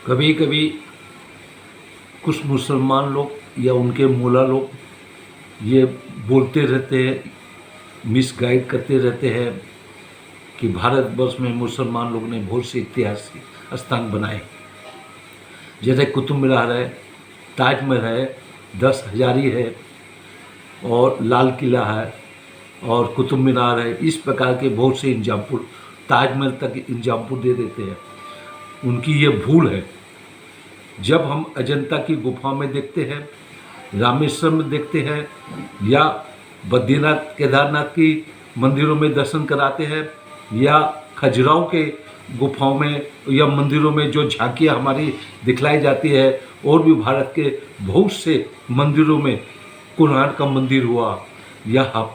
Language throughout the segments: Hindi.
कभी कभी कुछ मुसलमान लोग या उनके मौला लोग ये बोलते रहते हैं, मिसगाइड करते रहते हैं कि भारतवर्ष में मुसलमान लोग ने बहुत से ऐतिहासिक स्थान बनाए, जैसे कुतुब मीनार है, ताजमहल है, 10 हजारी है और लाल किला है और कुतुब मीनार है। इस प्रकार के बहुत से एग्जाम्पल, ताजमहल तक एग्जाम्पल दे देते हैं। उनकी ये भूल है। जब हम अजंता की गुफा में देखते हैं, रामेश्वर में देखते हैं या बद्रीनाथ केदारनाथ की मंदिरों में दर्शन कराते हैं या खजुराहो के गुफाओं में या मंदिरों में जो झांकियाँ हमारी दिखलाई जाती है, और भी भारत के बहुत से मंदिरों में, कोणार्क का मंदिर हुआ या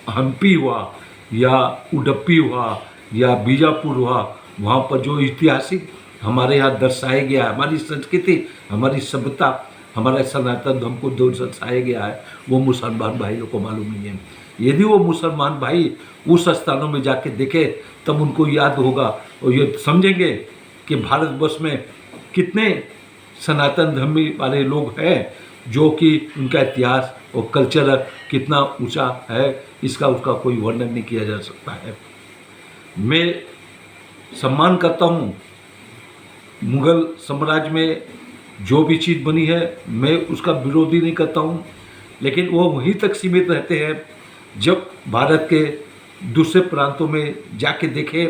हम्पी हुआ या उडुपी हुआ या बीजापुर हुआ, वहाँ पर जो ऐतिहासिक हमारे यहाँ दर्शाया गया है, हमारी संस्कृति, हमारी सभ्यता, हमारा सनातन धर्म को जो दर्शाया गया है, वो मुसलमान भाइयों को मालूम नहीं है। यदि वो मुसलमान भाई उस स्थानों में जाके देखे तब उनको याद होगा और ये समझेंगे कि भारतवर्ष में कितने सनातन धर्मी वाले लोग हैं, जो कि उनका इतिहास और कल्चर कितना ऊंचा है, इसका उसका कोई वर्णन नहीं किया जा सकता है। मैं सम्मान करता हूँ मुग़ल साम्राज्य में जो भी चीज़ बनी है, मैं उसका विरोधी नहीं करता हूँ, लेकिन वो वहीं तक सीमित रहते हैं जब भारत के दूसरे प्रांतों में जाके देखें।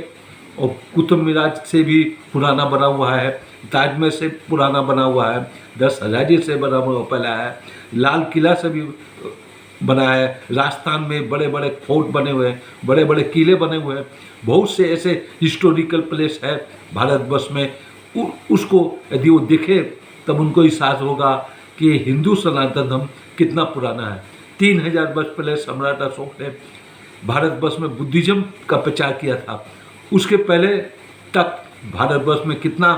और कुतुब मीनार से भी पुराना बना हुआ है, ताजमहल से पुराना बना हुआ है, 10 हजारी से बना हुआ पहला है, लाल किला से भी बना है, राजस्थान में बड़े बड़े फोर्ट बने हुए हैं, बड़े बड़े किले बने हुए हैं, बहुत से ऐसे हिस्टोरिकल प्लेस है भारतवर्ष में। उसको यदि वो देखे तब उनको एहसास होगा कि हिंदू सनातन धर्म कितना पुराना है। 3000 वर्ष पहले सम्राट अशोक ने भारतवर्ष में बुद्धिज्म का प्रचार किया था। उसके पहले तक भारतवर्ष में कितना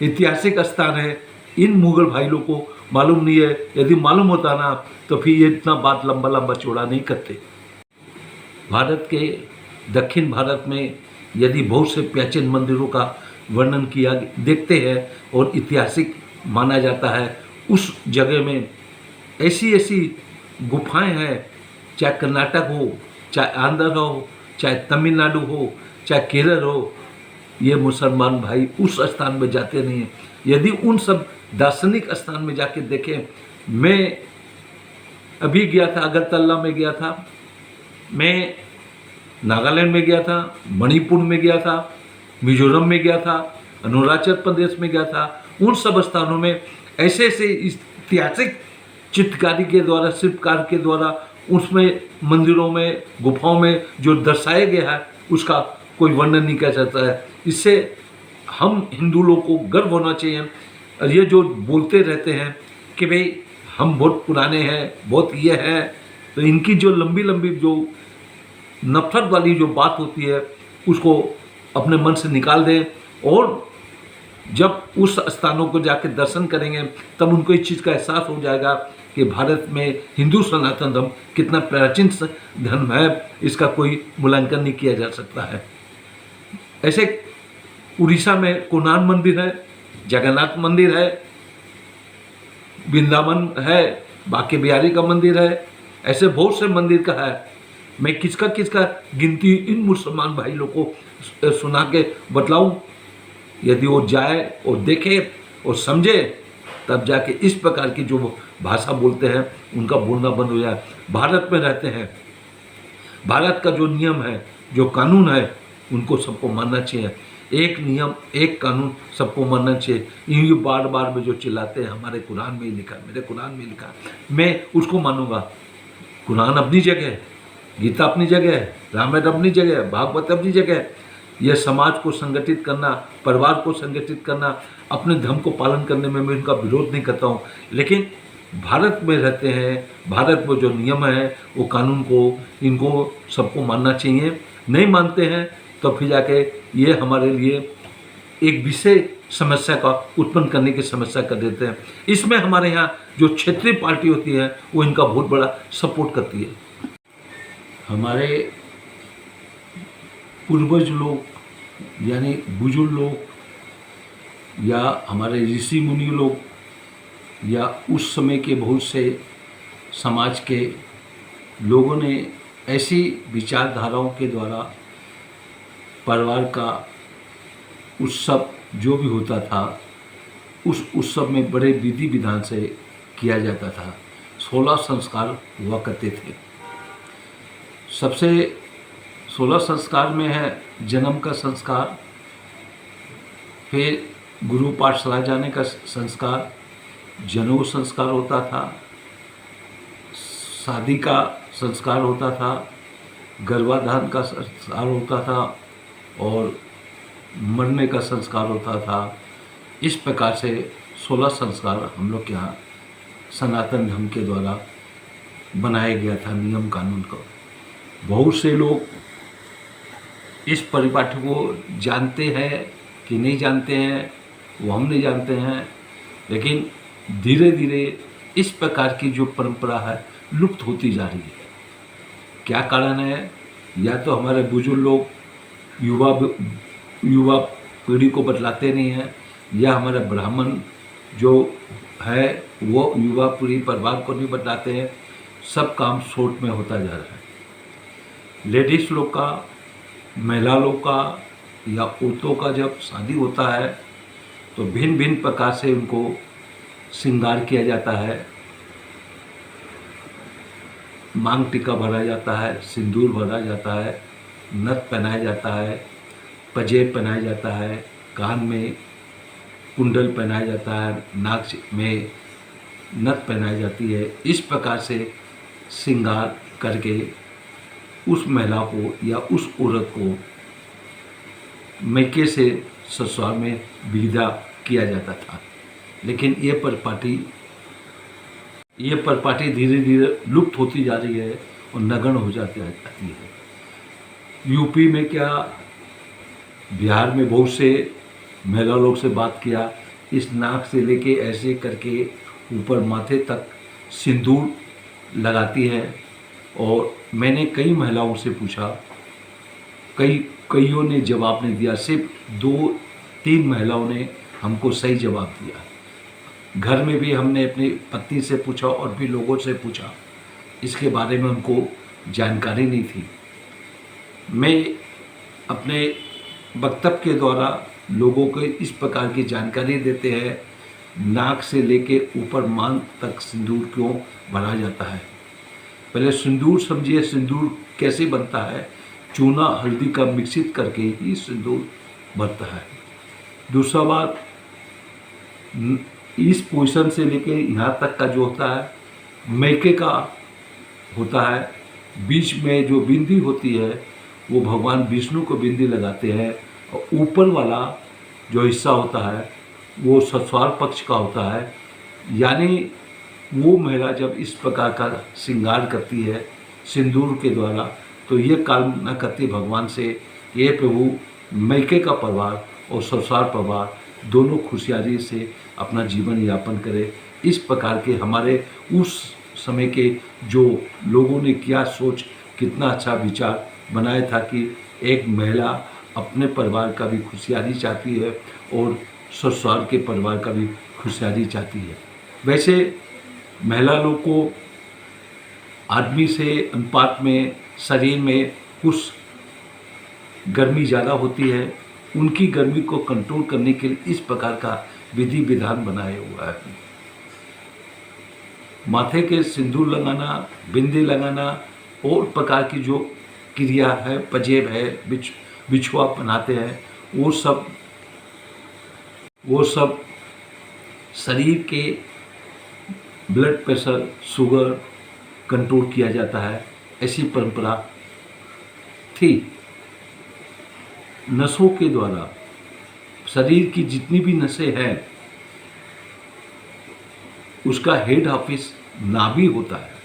ऐतिहासिक स्थान है, इन मुग़ल भाई लोग को मालूम नहीं है। यदि मालूम होता ना तो फिर ये इतना बात लंबा लंबा चौड़ा नहीं करते। भारत के दक्षिण भारत में यदि बहुत से प्राचीन मंदिरों का वर्णन किया देखते हैं और ऐतिहासिक माना जाता है, उस जगह में ऐसी ऐसी गुफाएं हैं, चाहे कर्नाटक हो, चाहे आंध्र हो, चाहे तमिलनाडु हो, चाहे केरल हो, ये मुसलमान भाई उस स्थान में जाते नहीं हैं। यदि उन सब दार्शनिक स्थान में जाके देखें, मैं अभी गया था, अगरतला में गया था, मैं नागालैंड में गया था, मणिपुर में गया था, मिजोरम में गया था, अरुणाचल प्रदेश में गया था। उन सब स्थानों में ऐसे ऐसे ऐतिहासिक चित्रकारी के द्वारा, शिल्पकार के द्वारा, उसमें मंदिरों में, गुफाओं में जो दर्शाया गया है, उसका कोई वर्णन नहीं किया जाता है। इससे हम हिंदू लोगों को गर्व होना चाहिए। और ये जो बोलते रहते हैं कि भाई हम बहुत पुराने हैं, बहुत ये हैं, तो इनकी जो लंबी लंबी जो नफरत वाली जो बात होती है, उसको अपने मन से निकाल दें। और जब उस स्थानों को जाके दर्शन करेंगे तब उनको इस चीज़ का एहसास हो जाएगा कि भारत में हिंदू सनातन धर्म कितना प्राचीन धर्म है, इसका कोई मूल्यांकन नहीं किया जा सकता है। ऐसे उड़ीसा में कोणार्क मंदिर है, जगन्नाथ मंदिर है, वृंदावन है, बांके बिहारी का मंदिर है, ऐसे बहुत से मंदिर का है। मैं किसका गिनती इन मुसलमान भाई लोग को सुना के बतलाऊं? यदि वो जाए और देखे और समझे तब जाके इस प्रकार की जो भाषा बोलते हैं उनका बोलना बंद हो जाए। भारत में रहते हैं, भारत का जो नियम है, जो कानून है, उनको सबको मानना चाहिए। एक नियम, एक कानून सबको मानना चाहिए। ये बार बार में जो चिल्लाते हैं, हमारे कुरान में ही लिखा है, मेरे कुरान में लिखा है, मैं उसको मानूंगा। कुरान अपनी जगह है, गीता अपनी जगह है, रामायण अपनी जगह है, भागवत अपनी जगह है। यह समाज को संगठित करना, परिवार को संगठित करना, अपने धर्म को पालन करने में मैं इनका विरोध नहीं करता हूँ, लेकिन भारत में रहते हैं, भारत में जो नियम है वो कानून को इनको सबको मानना चाहिए। नहीं मानते हैं तो फिर जाके ये हमारे लिए एक विषय समस्या का उत्पन्न करने की समस्या कर देते हैं। इसमें हमारे यहाँ जो क्षेत्रीय पार्टी होती है वो इनका बहुत बड़ा सपोर्ट करती है। हमारे पूर्वज लोग यानी बुजुर्ग लोग या हमारे ऋषि मुनि लोग या उस समय के बहुत से समाज के लोगों ने ऐसी विचारधाराओं के द्वारा परिवार का उत्सव जो भी होता था उस उत्सव में बड़े विधि विधान से किया जाता था। 16 संस्कार हुआ करते थे। सबसे 16 संस्कार में है जन्म का संस्कार, फिर गुरु पाठशाला जाने का संस्कार, जनेऊ संस्कार होता था, शादी का संस्कार होता था, गर्भाधान का संस्कार होता था और मरने का संस्कार होता था। इस प्रकार से 16 संस्कार हम लोग के यहाँ सनातन धर्म के द्वारा बनाया गया था नियम कानून को। बहुत से लोग इस परिपाठी को जानते हैं कि नहीं जानते हैं वो हम नहीं जानते हैं, लेकिन धीरे धीरे इस प्रकार की जो परंपरा है लुप्त होती जा रही है। क्या कारण है? या तो हमारे बुजुर्ग लोग युवा पीढ़ी को बतलाते नहीं हैं, या हमारे ब्राह्मण जो है वो युवा पीढ़ी परिवार को नहीं बतलाते हैं। सब काम शॉर्ट में होता जा रहा है। लेडीज़ लोग का, महिला लोग का या औरतों का जब शादी होता है तो भिन्न भिन्न प्रकार से उनको श्रृंगार किया जाता है, मांग टीका भरा जाता है, सिंदूर भरा जाता है, नथ पहनाया जाता है, पजेब पहनाया जाता है, कान में कुंडल पहनाया जाता है, नाक में नथ पहनाई जाती है। इस प्रकार से श्रृंगार करके उस महिला को या उस औरत को मैके से ससुराल में विदा किया जाता था। लेकिन ये परिपाटी धीरे धीरे लुप्त होती जा रही है और नगण्य हो जाती है। यूपी में क्या, बिहार में बहुत से महिला लोग से बात किया, इस नाक से लेके ऐसे करके ऊपर माथे तक सिंदूर लगाती है। और मैंने कई महिलाओं से पूछा, कईयों ने जवाब नहीं दिया, सिर्फ 2-3 महिलाओं ने हमको सही जवाब दिया। घर में भी हमने अपनी पत्नी से पूछा और भी लोगों से पूछा, इसके बारे में उनको जानकारी नहीं थी। मैं अपने वक्तव्य के द्वारा लोगों को इस प्रकार की जानकारी देते हैं, नाक से लेके ऊपर मांग तक सिंदूर क्यों भरा जाता है। पहले सिंदूर समझिए, सिंदूर कैसे बनता है, चूना हल्दी का मिश्रित करके ही सिंदूर बनता है। दूसरा बात, इस पोजीशन से लेके यहाँ तक का जो होता है मैके का होता है। बीच में जो बिंदी होती है वो भगवान विष्णु को बिंदी लगाते हैं, और ऊपर वाला जो हिस्सा होता है वो ससुराल पक्ष का होता है। यानी वो महिला जब इस प्रकार का श्रृंगार करती है सिंदूर के द्वारा, तो ये कामना करती है भगवान से, ये प्रभु मैके का परिवार और ससुराल परिवार दोनों खुशहाली से अपना जीवन यापन करे। इस प्रकार के हमारे उस समय के जो लोगों ने क्या सोच, कितना अच्छा विचार बनाया था कि एक महिला अपने परिवार का भी खुशहाली चाहती है और ससुराल के परिवार का भी खुशहाली चाहती है। वैसे महिला लोग को आदमी से अनुपात में शरीर में कुछ गर्मी ज़्यादा होती है, उनकी गर्मी को कंट्रोल करने के लिए इस प्रकार का विधि विधान बनाया हुआ है। माथे के सिंदूर लगाना, बिंदी लगाना और प्रकार की जो क्रिया है, पजेब है, बिछुआ पहनाते हैं, वो सब शरीर के ब्लड प्रेशर, शुगर कंट्रोल किया जाता है। ऐसी परंपरा थी। नसों के द्वारा शरीर की जितनी भी नसें हैं उसका हेड ऑफिस नाभि होता है।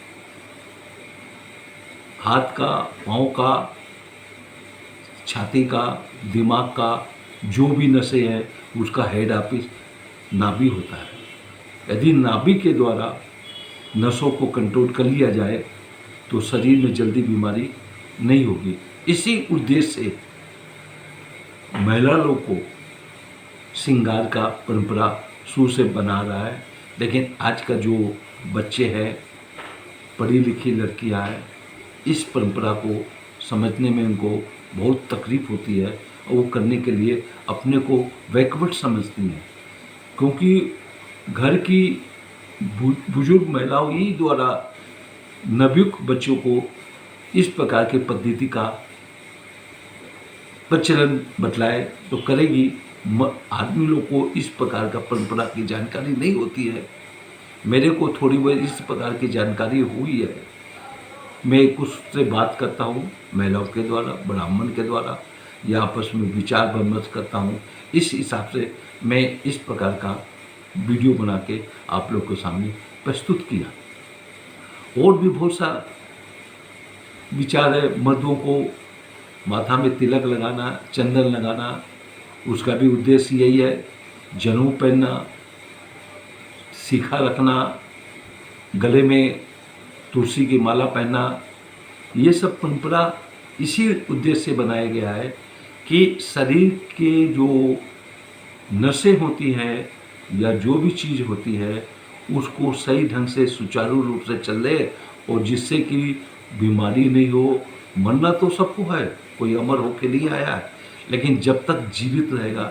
हाथ का, पाँव का, छाती का, दिमाग का जो भी नसें हैं उसका हेड ऑफिस नाभि होता है। यदि नाभि के द्वारा नसों को कंट्रोल कर लिया जाए तो शरीर में जल्दी बीमारी नहीं होगी। इसी उद्देश्य से महिला लोग को श्रृंगार का परंपरा शुरू से बना रहा है। लेकिन आज का जो बच्चे हैं, पढ़ी लिखी लड़कियां हैं, इस परंपरा को समझने में उनको बहुत तकलीफ होती है और वो करने के लिए अपने को बैकवर्ड समझती हैं, क्योंकि घर की बुजुर्ग महिलाओं ही द्वारा नवयुवक बच्चों को इस प्रकार के पद्धति का प्रचलन बतलाए तो करेगी। आदमी लोग को इस प्रकार का परंपरा की जानकारी नहीं होती है। मेरे को थोड़ी बहुत इस प्रकार की जानकारी हुई है। मैं कुछ से बात करता हूँ महिलाओं के द्वारा, ब्राह्मण के द्वारा, या आपस में विचार विमर्श करता हूँ। इस हिसाब से मैं इस प्रकार का वीडियो बना के आप लोग के सामने प्रस्तुत किया। और भी बहुत सा विचार है। मर्दों को माथा में तिलक लगाना, चंदन लगाना, उसका भी उद्देश्य यही है। जनेऊ पहनना, शिखा रखना, गले में तुलसी की माला पहनना, ये सब परंपरा इसी उद्देश्य से बनाया गया है कि शरीर के जो नसें होती हैं या जो भी चीज़ होती है उसको सही ढंग से सुचारू रूप से चले और जिससे कि बीमारी नहीं हो। मरना तो सबको है, कोई अमर होके नहीं आया है, लेकिन जब तक जीवित रहेगा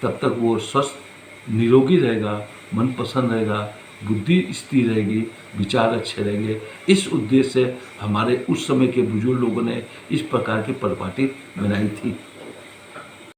तब तक वो स्वस्थ निरोगी रहेगा, मन पसंद रहेगा, बुद्धि स्थिर रहेगी, विचार अच्छे रहेंगे। इस उद्देश्य से हमारे उस समय के बुजुर्ग लोगों ने इस प्रकार की परिपाटी बनाई थी।